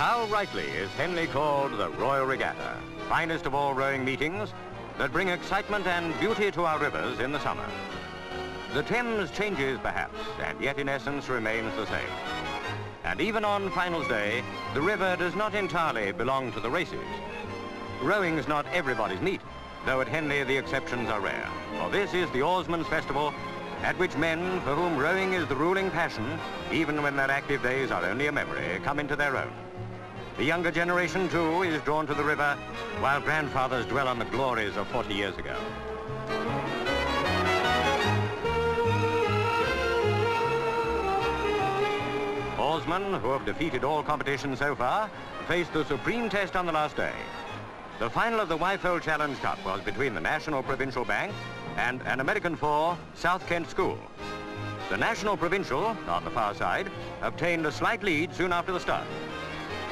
How rightly is Henley called the Royal Regatta, finest of all rowing meetings that bring excitement and beauty to our rivers in the summer. The Thames changes perhaps, and yet in essence remains the same. And even on finals day, the river does not entirely belong to the races. Rowing's not everybody's meat, though at Henley the exceptions are rare. For this is the Oarsmen's Festival, at which men for whom rowing is the ruling passion, even when their active days are only a memory, come into their own. The younger generation, too, is drawn to the river, while grandfathers dwell on the glories of 40 years ago. Oarsmen, who have defeated all competitions so far, faced the supreme test on the last day. The final of the Wife-Old Challenge Cup was between the National Provincial Bank and an American four, South Kent School. The National Provincial, on the far side, obtained a slight lead soon after the start.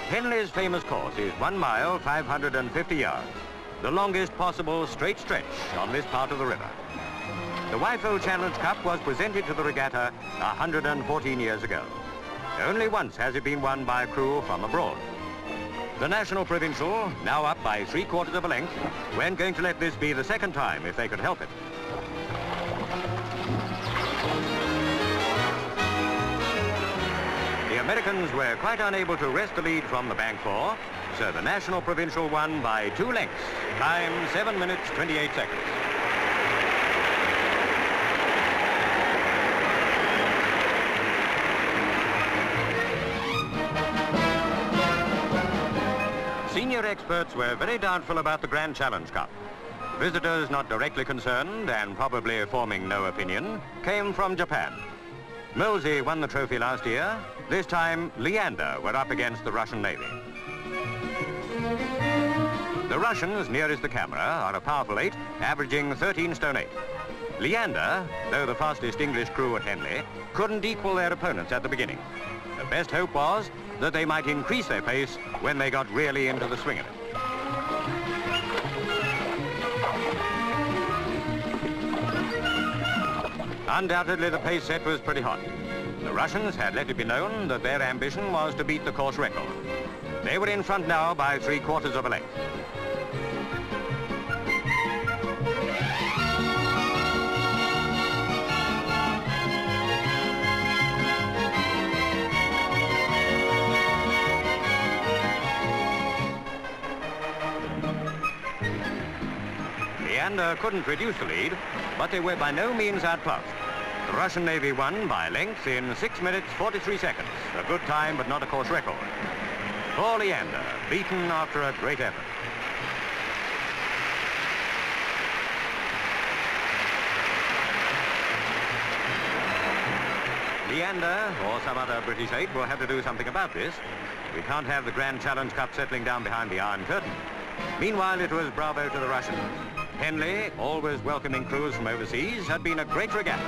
Henley's famous course is 1 mile, 550 yards, the longest possible straight stretch on this part of the river. The Wife-Old Challenge Cup was presented to the regatta 114 years ago. Only once has it been won by a crew from abroad. The National Provincial, now up by 3/4 of a length, weren't going to let this be the second time if they could help it. The Americans were quite unable to wrest the lead from the Bank Four, so the National Provincial won by 2 lengths, time 7 minutes 28 seconds. Senior experts were very doubtful about the Grand Challenge Cup. Visitors not directly concerned, and probably forming no opinion, came from Japan. Molesey won the trophy last year. This time, Leander were up against the Russian Navy. The Russians, nearest the camera, are a powerful 8, averaging 13 stone 8. Leander, though the fastest English crew at Henley, couldn't equal their opponents at the beginning. The best hope was that they might increase their pace when they got really into the swing of it. Undoubtedly, the pace set was pretty hot. The Russians had let it be known that their ambition was to beat the course record. They were in front now by 3/4 of a length. Leander couldn't reduce the lead, but they were by no means outclassed. The Russian Navy won by lengths in 6 minutes 43 seconds. A good time, but not a course record. Poor Leander, beaten after a great effort. Leander, or some other British 8, will have to do something about this. We can't have the Grand Challenge Cup settling down behind the Iron Curtain. Meanwhile, it was bravo to the Russians. Henley, always welcoming crews from overseas, had been a great regatta.